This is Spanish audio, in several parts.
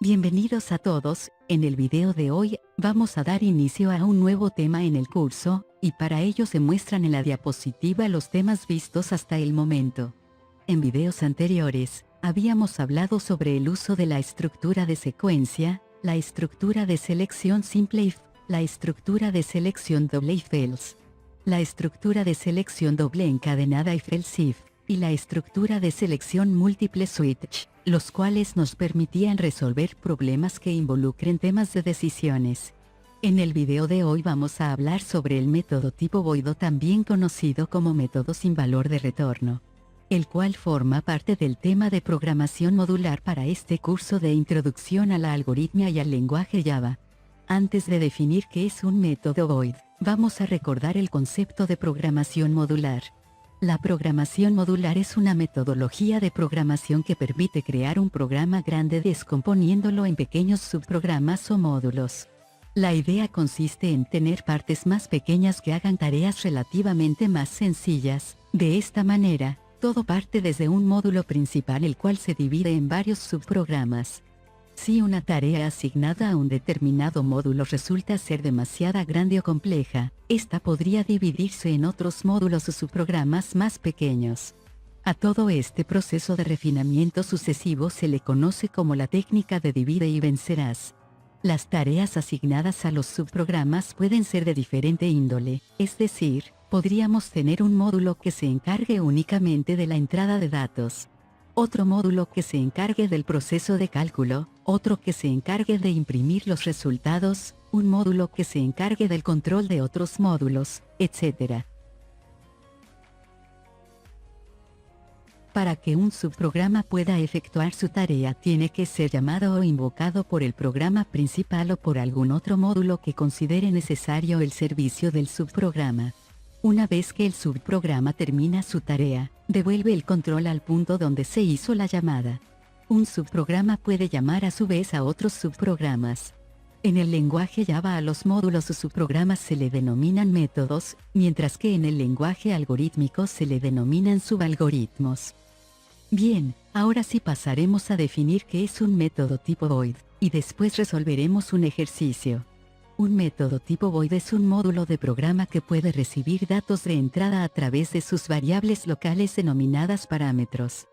Bienvenidos a todos, en el video de hoy, vamos a dar inicio a un nuevo tema en el curso, y para ello se muestran en la diapositiva los temas vistos hasta el momento. En videos anteriores, habíamos hablado sobre el uso de la estructura de secuencia, la estructura de selección simple if, la estructura de selección doble if else, la estructura de selección doble encadenada if else if, y la estructura de selección múltiple switch, los cuales nos permitían resolver problemas que involucren temas de decisiones. En el video de hoy vamos a hablar sobre el método tipo void, también conocido como método sin valor de retorno, el cual forma parte del tema de programación modular para este curso de introducción a la algoritmia y al lenguaje Java. Antes de definir qué es un método void, vamos a recordar el concepto de programación modular. La programación modular es una metodología de programación que permite crear un programa grande descomponiéndolo en pequeños subprogramas o módulos. La idea consiste en tener partes más pequeñas que hagan tareas relativamente más sencillas. De esta manera, todo parte desde un módulo principal, el cual se divide en varios subprogramas. Si una tarea asignada a un determinado módulo resulta ser demasiado grande o compleja, esta podría dividirse en otros módulos o subprogramas más pequeños. A todo este proceso de refinamiento sucesivo se le conoce como la técnica de divide y vencerás. Las tareas asignadas a los subprogramas pueden ser de diferente índole, es decir, podríamos tener un módulo que se encargue únicamente de la entrada de datos, otro módulo que se encargue del proceso de cálculo, otro que se encargue de imprimir los resultados, un módulo que se encargue del control de otros módulos, etc. Para que un subprograma pueda efectuar su tarea, tiene que ser llamado o invocado por el programa principal o por algún otro módulo que considere necesario el servicio del subprograma. Una vez que el subprograma termina su tarea, devuelve el control al punto donde se hizo la llamada. Un subprograma puede llamar a su vez a otros subprogramas. En el lenguaje Java a los módulos o subprogramas se le denominan métodos, mientras que en el lenguaje algorítmico se le denominan subalgoritmos. Bien, ahora sí pasaremos a definir qué es un método tipo void, y después resolveremos un ejercicio. Un método tipo void es un módulo de programa que puede recibir datos de entrada a través de sus variables locales denominadas parámetros,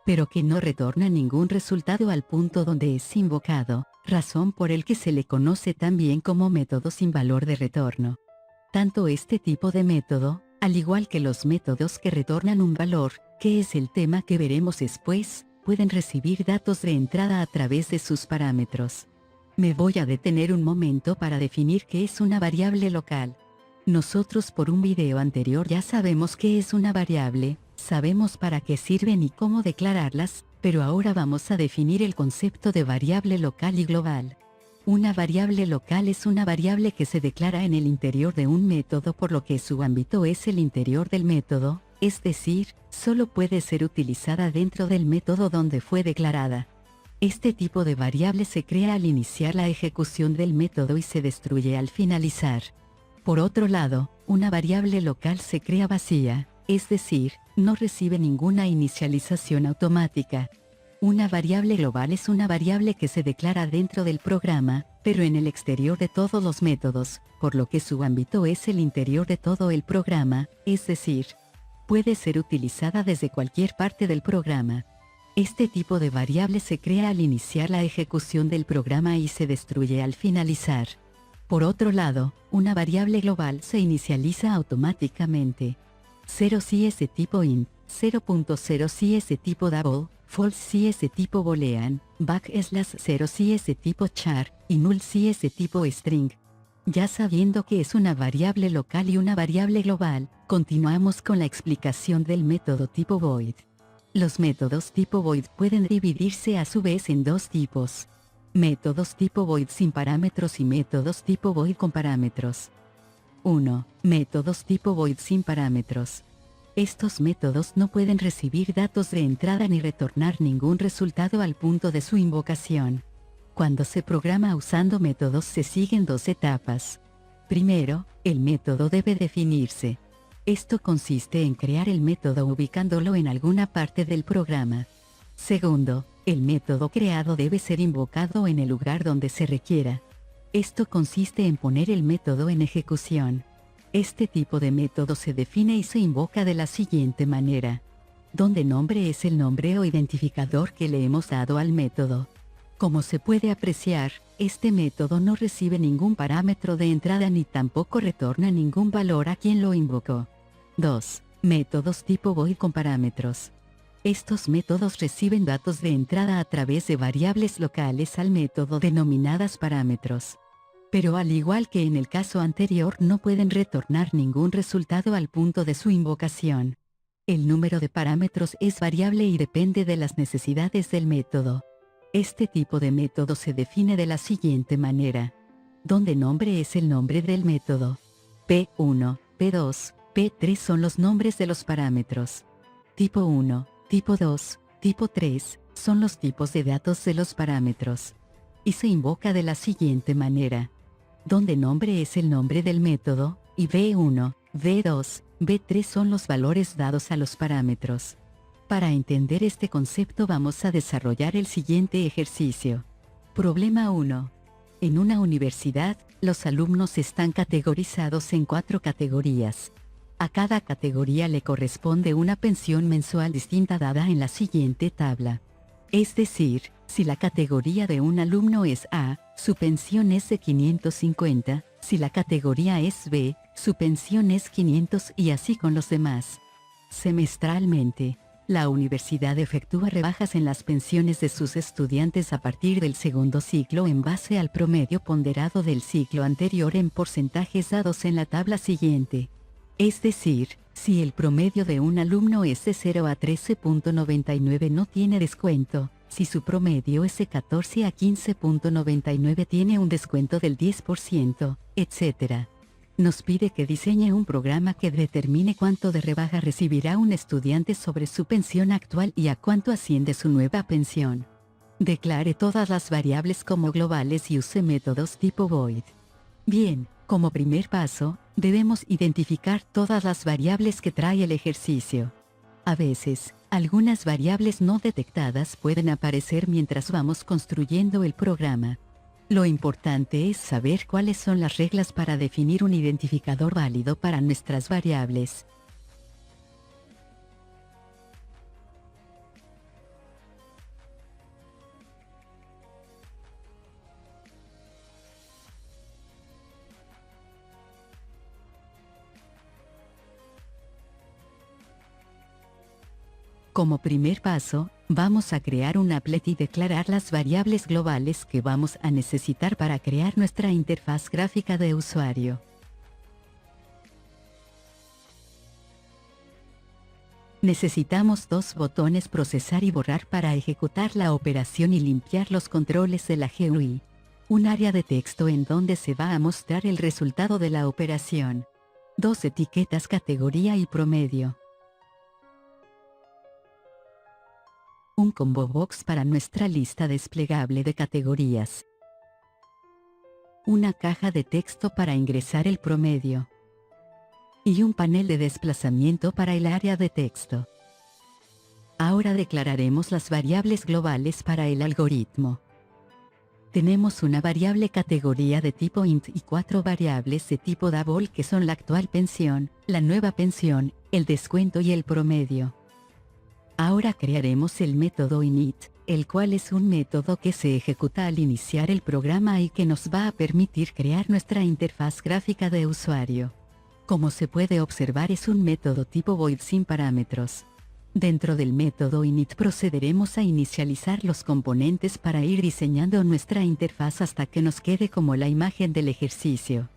pero que no retorna ningún resultado al punto donde es invocado, razón por el que se le conoce también como método sin valor de retorno. Tanto este tipo de método, al igual que los métodos que retornan un valor, que es el tema que veremos después, pueden recibir datos de entrada a través de sus parámetros. Me voy a detener un momento para definir qué es una variable local. Nosotros por un video anterior ya sabemos qué es una variable, sabemos para qué sirven y cómo declararlas, pero ahora vamos a definir el concepto de variable local y global. Una variable local es una variable que se declara en el interior de un método, por lo que su ámbito es el interior del método, es decir, solo puede ser utilizada dentro del método donde fue declarada. Este tipo de variable se crea al iniciar la ejecución del método y se destruye al finalizar. Por otro lado, una variable local se crea vacía, es decir, no recibe ninguna inicialización automática. Una variable global es una variable que se declara dentro del programa, pero en el exterior de todos los métodos, por lo que su ámbito es el interior de todo el programa, es decir, puede ser utilizada desde cualquier parte del programa. Este tipo de variable se crea al iniciar la ejecución del programa y se destruye al finalizar. Por otro lado, una variable global se inicializa automáticamente. 0 si es de tipo int, 0.0 si es de tipo double, false si es de tipo boolean, \0 si es de tipo char, y null si es de tipo string. Ya sabiendo que es una variable local y una variable global, continuamos con la explicación del método tipo void. Los métodos tipo void pueden dividirse a su vez en dos tipos: métodos tipo void sin parámetros y métodos tipo void con parámetros. 1. Métodos tipo void sin parámetros. Estos métodos no pueden recibir datos de entrada ni retornar ningún resultado al punto de su invocación. Cuando se programa usando métodos se siguen dos etapas. Primero, el método debe definirse. Esto consiste en crear el método ubicándolo en alguna parte del programa. Segundo, El método creado debe ser invocado en el lugar donde se requiera. Esto consiste en poner el método en ejecución. Este tipo de método se define y se invoca de la siguiente manera. Donde nombre es el nombre o identificador que le hemos dado al método. Como se puede apreciar, este método no recibe ningún parámetro de entrada ni tampoco retorna ningún valor a quien lo invocó. 2. Métodos tipo void con parámetros. Estos métodos reciben datos de entrada a través de variables locales al método denominadas parámetros. Pero al igual que en el caso anterior no pueden retornar ningún resultado al punto de su invocación. El número de parámetros es variable y depende de las necesidades del método. Este tipo de método se define de la siguiente manera. Donde nombre es el nombre del método. P1, P2, P3 son los nombres de los parámetros. Tipo 1, tipo 2, tipo 3 son los tipos de datos de los parámetros. Y se invoca de la siguiente manera. Donde nombre es el nombre del método, y V1, V2, V3 son los valores dados a los parámetros. Para entender este concepto vamos a desarrollar el siguiente ejercicio. Problema 1. En una universidad, los alumnos están categorizados en 4 categorías. A cada categoría le corresponde una pensión mensual distinta dada en la siguiente tabla. Es decir, si la categoría de un alumno es A, su pensión es de 550, si la categoría es B, su pensión es 500 y así con los demás. Semestralmente, la universidad efectúa rebajas en las pensiones de sus estudiantes a partir del segundo ciclo en base al promedio ponderado del ciclo anterior en porcentajes dados en la tabla siguiente. Es decir, si el promedio de un alumno es de 0 a 13.99 no tiene descuento, si su promedio es de 14 a 15.99 tiene un descuento del 10%, etc. Nos pide que diseñe un programa que determine cuánto de rebaja recibirá un estudiante sobre su pensión actual y a cuánto asciende su nueva pensión. Declare todas las variables como globales y use métodos tipo void. Bien, como primer paso, debemos identificar todas las variables que trae el ejercicio. A veces, algunas variables no detectadas pueden aparecer mientras vamos construyendo el programa. Lo importante es saber cuáles son las reglas para definir un identificador válido para nuestras variables. Como primer paso, vamos a crear un applet y declarar las variables globales que vamos a necesitar para crear nuestra interfaz gráfica de usuario. Necesitamos 2 botones procesar y borrar para ejecutar la operación y limpiar los controles de la GUI. Un área de texto en donde se va a mostrar el resultado de la operación. 2 etiquetas categoría y promedio. Un combo box para nuestra lista desplegable de categorías. Una caja de texto para ingresar el promedio. Y un panel de desplazamiento para el área de texto. Ahora declararemos las variables globales para el algoritmo. Tenemos una variable categoría de tipo int y 4 variables de tipo double que son la actual pensión, la nueva pensión, el descuento y el promedio. Ahora crearemos el método init, el cual es un método que se ejecuta al iniciar el programa y que nos va a permitir crear nuestra interfaz gráfica de usuario. Como se puede observar, es un método tipo void sin parámetros. Dentro del método init procederemos a inicializar los componentes para ir diseñando nuestra interfaz hasta que nos quede como la imagen del ejercicio.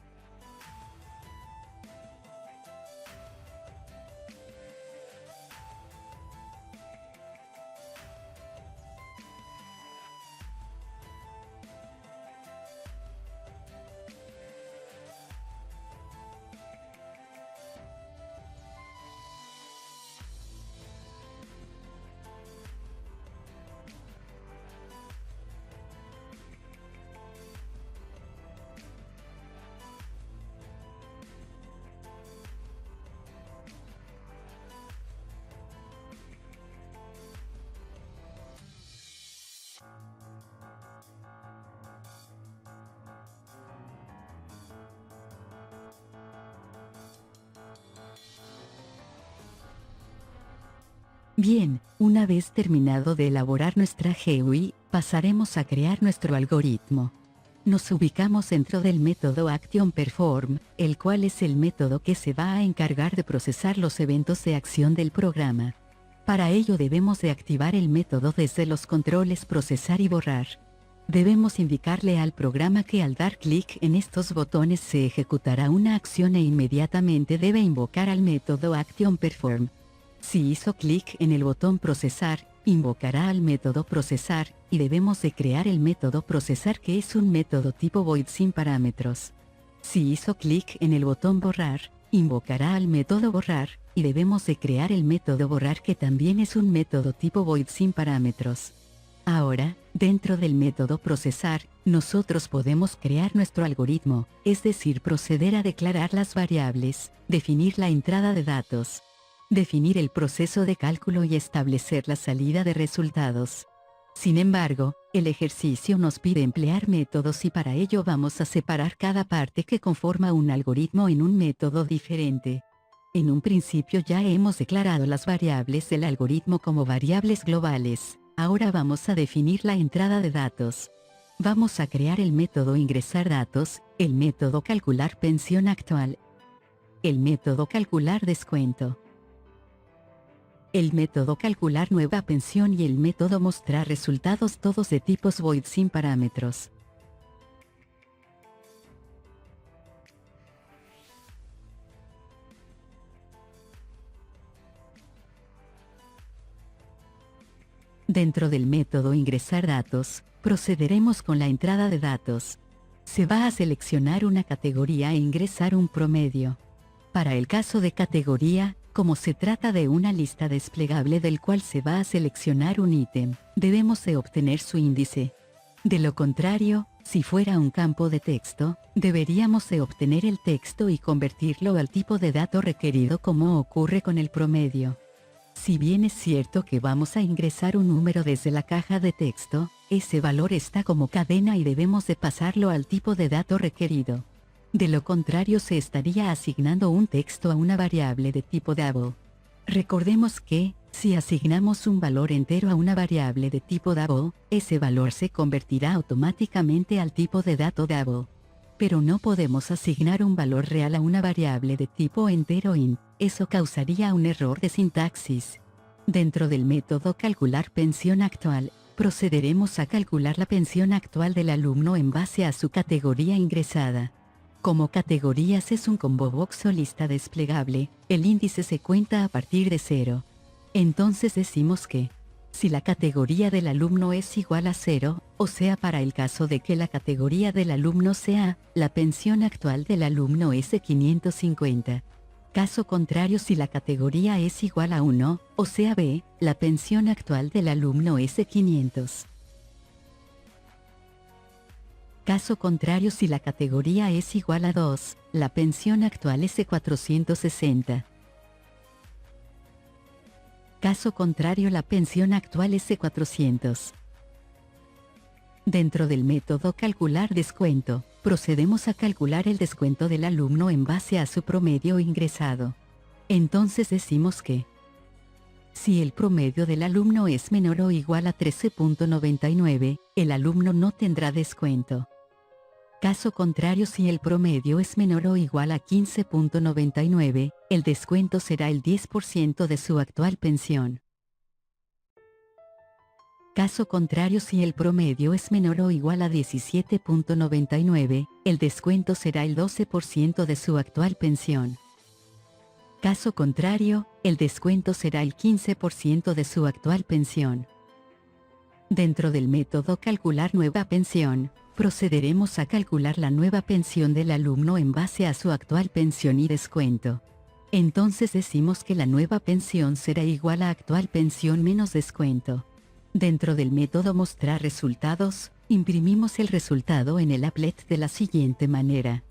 Bien, una vez terminado de elaborar nuestra GUI, pasaremos a crear nuestro algoritmo. Nos ubicamos dentro del método ActionPerform, el cual es el método que se va a encargar de procesar los eventos de acción del programa. Para ello debemos de activar el método desde los controles procesar y borrar. Debemos indicarle al programa que al dar clic en estos botones se ejecutará una acción e inmediatamente debe invocar al método ActionPerform. Si hizo clic en el botón procesar, invocará al método procesar, y debemos de crear el método procesar que es un método tipo void sin parámetros. Si hizo clic en el botón borrar, invocará al método borrar, y debemos de crear el método borrar que también es un método tipo void sin parámetros. Ahora, dentro del método procesar, nosotros podemos crear nuestro algoritmo, es decir, proceder a declarar las variables, definir la entrada de datos, definir el proceso de cálculo y establecer la salida de resultados. Sin embargo, el ejercicio nos pide emplear métodos y para ello vamos a separar cada parte que conforma un algoritmo en un método diferente. En un principio ya hemos declarado las variables del algoritmo como variables globales. Ahora vamos a definir la entrada de datos. Vamos a crear el método ingresar datos, el método calcular pensión actual, el método calcular descuento, el método calcular nueva pensión y el método mostrar resultados, todos de tipos void sin parámetros. Dentro del método ingresar datos, procederemos con la entrada de datos. Se va a seleccionar una categoría e ingresar un promedio. Para el caso de categoría, como se trata de una lista desplegable del cual se va a seleccionar un ítem, debemos de obtener su índice. De lo contrario, si fuera un campo de texto, deberíamos de obtener el texto y convertirlo al tipo de dato requerido como ocurre con el promedio. Si bien es cierto que vamos a ingresar un número desde la caja de texto, ese valor está como cadena y debemos de pasarlo al tipo de dato requerido. De lo contrario se estaría asignando un texto a una variable de tipo double. Recordemos que, si asignamos un valor entero a una variable de tipo double, ese valor se convertirá automáticamente al tipo de dato double. Pero no podemos asignar un valor real a una variable de tipo entero int, eso causaría un error de sintaxis. Dentro del método calcular pensión actual, procederemos a calcular la pensión actual del alumno en base a su categoría ingresada. Como categorías es un combo box o lista desplegable, el índice se cuenta a partir de 0. Entonces decimos que, si la categoría del alumno es igual a 0, o sea para el caso de que la categoría del alumno sea, la pensión actual del alumno es de 550. Caso contrario si la categoría es igual a 1, o sea B, la pensión actual del alumno es de 500. Caso contrario si la categoría es igual a 2, la pensión actual es de 460. Caso contrario la pensión actual es de 400. Dentro del método calcular descuento, procedemos a calcular el descuento del alumno en base a su promedio ingresado. Entonces decimos que, si el promedio del alumno es menor o igual a 13.99, el alumno no tendrá descuento. Caso contrario si el promedio es menor o igual a 15.99, el descuento será el 10% de su actual pensión. Caso contrario si el promedio es menor o igual a 17.99, el descuento será el 12% de su actual pensión. Caso contrario, el descuento será el 15% de su actual pensión. Dentro del método calcular nueva pensión, procederemos a calcular la nueva pensión del alumno en base a su actual pensión y descuento. Entonces decimos que la nueva pensión será igual a actual pensión menos descuento. Dentro del método mostrar resultados, imprimimos el resultado en el applet de la siguiente manera.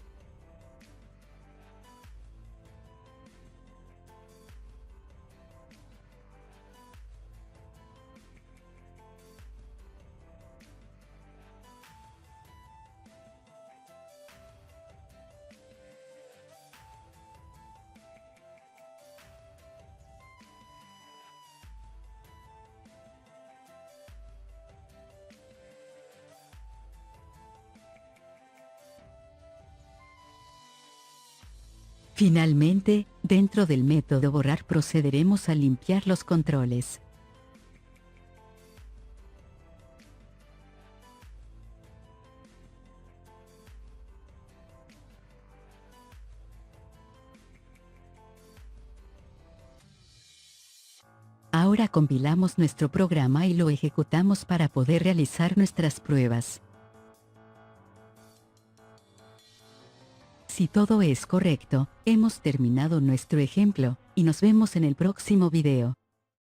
Finalmente, dentro del método borrar procederemos a limpiar los controles. Ahora compilamos nuestro programa y lo ejecutamos para poder realizar nuestras pruebas. Si todo es correcto, hemos terminado nuestro ejemplo, y nos vemos en el próximo video.